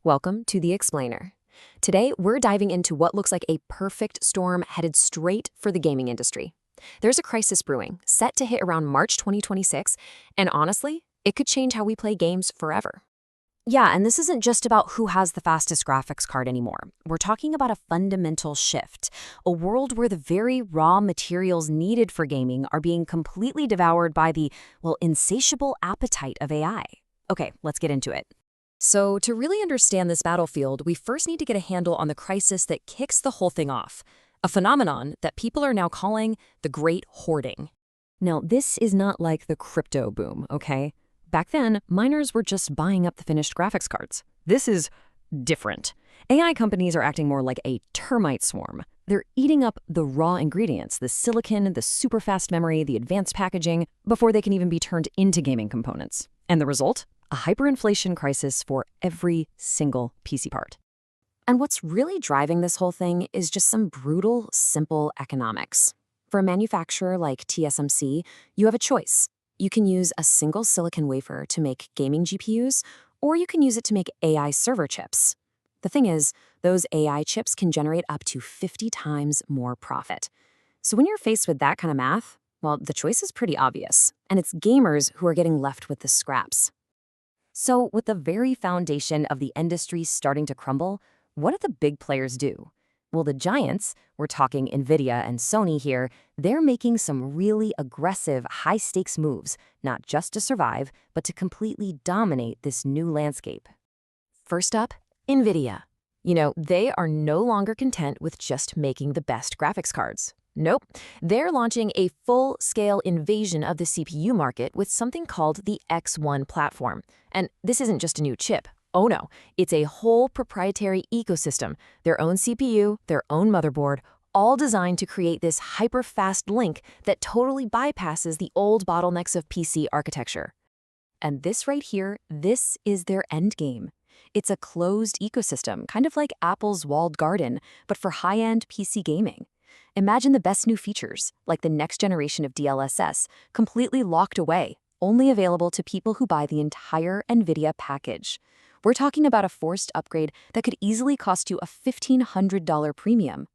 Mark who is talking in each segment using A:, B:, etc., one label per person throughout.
A: Welcome to The Explainer. Today, we're diving into what looks like a perfect storm headed straight for the gaming industry. There's a crisis brewing, set to hit around March 2026, and honestly, it could change how we play games forever. Yeah, and this isn't just about who has the fastest graphics card anymore. We're talking about a fundamental shift, a world where the very raw materials needed for gaming are being completely devoured by the, insatiable appetite of AI. Okay, let's get into it. So, to really understand this battlefield, we first need to get a handle on the crisis that kicks the whole thing off, a phenomenon that people are now calling the Great Hoarding. Now, this is not like the crypto boom, okay? Back then, miners were just buying up the finished graphics cards. This is different. AI companies are acting more like a termite swarm. They're eating up the raw ingredients, the silicon, the super fast memory, the advanced packaging, before they can even be turned into gaming components. And the result? A hyperinflation crisis for every single PC part. And what's really driving this whole thing is just some brutal, simple economics. For a manufacturer like TSMC, you have a choice. You can use a single silicon wafer to make gaming GPUs, or you can use it to make AI server chips. The thing is, those AI chips can generate up to 50 times more profit. So when you're faced with that kind of math, the choice is pretty obvious, and it's gamers who are getting left with the scraps. So, with the very foundation of the industry starting to crumble, what do the big players do? Well, the giants, we're talking Nvidia and Sony here, they're making some really aggressive, high-stakes moves, not just to survive, but to completely dominate this new landscape. First up, Nvidia. They are no longer content with just making the best graphics cards. Nope, they're launching a full-scale invasion of the CPU market with something called the X1 platform. And this isn't just a new chip. Oh no, it's a whole proprietary ecosystem, their own CPU, their own motherboard, all designed to create this hyper-fast link that totally bypasses the old bottlenecks of PC architecture. And this right here, this is their endgame. It's a closed ecosystem, kind of like Apple's walled garden, but for high-end PC gaming. Imagine the best new features, like the next generation of DLSS, completely locked away, only available to people who buy the entire Nvidia package. We're talking about a forced upgrade that could easily cost you a $1,500 premium.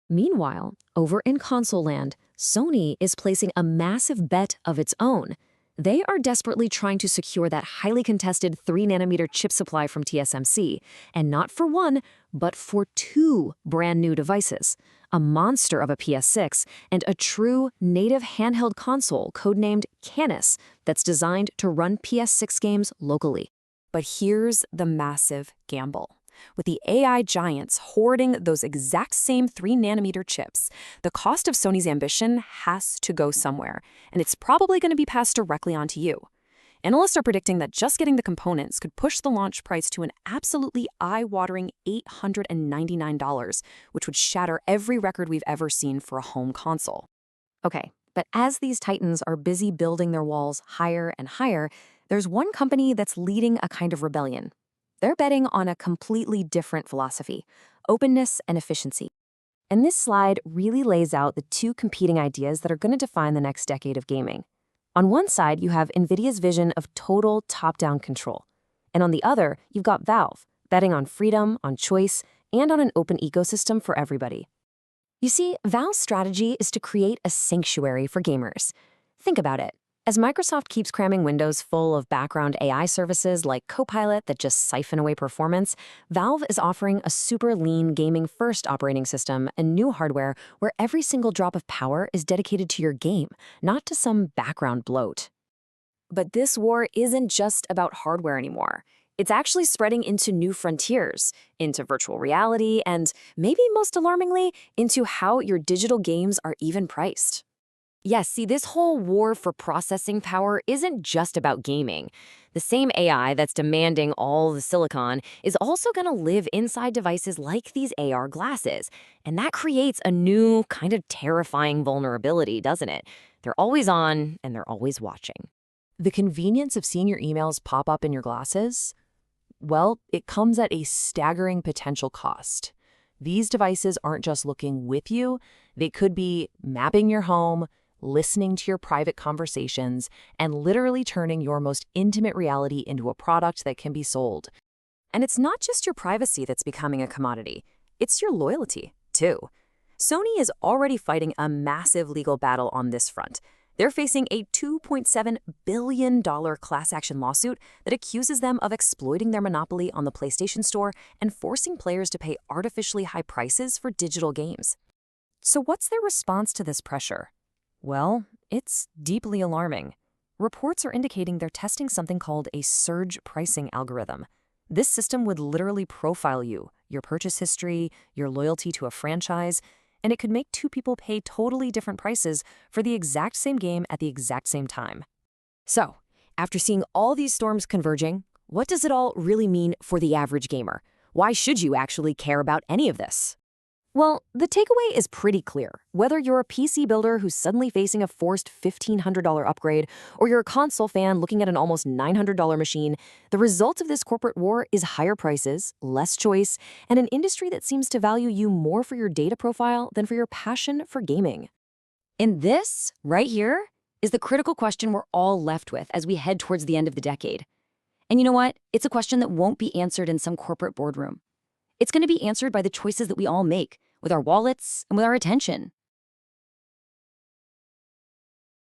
A: Meanwhile, over in console land, Sony is placing a massive bet of its own. They are desperately trying to secure that highly contested 3nm chip supply from TSMC, and not for one, but for two brand new devices, a monster of a PS6 and a true native handheld console codenamed Canis that's designed to run PS6 games locally. But here's the massive gamble. With the AI giants hoarding those exact same 3nm chips, the cost of Sony's ambition has to go somewhere, and it's probably going to be passed directly onto you. Analysts are predicting that just getting the components could push the launch price to an absolutely eye-watering $899, which would shatter every record we've ever seen for a home console. Okay, but as these titans are busy building their walls higher and higher, there's one company that's leading a kind of rebellion. They're betting on a completely different philosophy, openness and efficiency. And this slide really lays out the two competing ideas that are going to define the next decade of gaming. On one side, you have Nvidia's vision of total top-down control. And on the other, you've got Valve, betting on freedom, on choice, and on an open ecosystem for everybody. You see, Valve's strategy is to create a sanctuary for gamers. Think about it. As Microsoft keeps cramming Windows full of background AI services like Copilot that just siphon away performance, Valve is offering a super lean gaming-first operating system and new hardware where every single drop of power is dedicated to your game, not to some background bloat. But this war isn't just about hardware anymore. It's actually spreading into new frontiers, into virtual reality, and maybe most alarmingly, into how your digital games are even priced. Yes, see, this whole war for processing power isn't just about gaming. The same AI that's demanding all the silicon is also going to live inside devices like these AR glasses. And that creates a new kind of terrifying vulnerability, doesn't it? They're always on and they're always watching. The convenience of seeing your emails pop up in your glasses? Well, it comes at a staggering potential cost. These devices aren't just looking with you, they could be mapping your home, listening to your private conversations, and literally turning your most intimate reality into a product that can be sold. And it's not just your privacy that's becoming a commodity, it's your loyalty, too. Sony is already fighting a massive legal battle on this front. They're facing a $2.7 billion class action lawsuit that accuses them of exploiting their monopoly on the PlayStation Store and forcing players to pay artificially high prices for digital games. So what's their response to this pressure? Well, it's deeply alarming. Reports are indicating they're testing something called a surge pricing algorithm. This system would literally profile you, your purchase history, your loyalty to a franchise, and it could make two people pay totally different prices for the exact same game at the exact same time. So, after seeing all these storms converging, what does it all really mean for the average gamer? Why should you actually care about any of this? Well, the takeaway is pretty clear. Whether you're a PC builder who's suddenly facing a forced $1,500 upgrade, or you're a console fan looking at an almost $900 machine, the result of this corporate war is higher prices, less choice, and an industry that seems to value you more for your data profile than for your passion for gaming. And this, right here, is the critical question we're all left with as we head towards the end of the decade. And you know what? It's a question that won't be answered in some corporate boardroom. It's going to be answered by the choices that we all make, with our wallets and with our attention.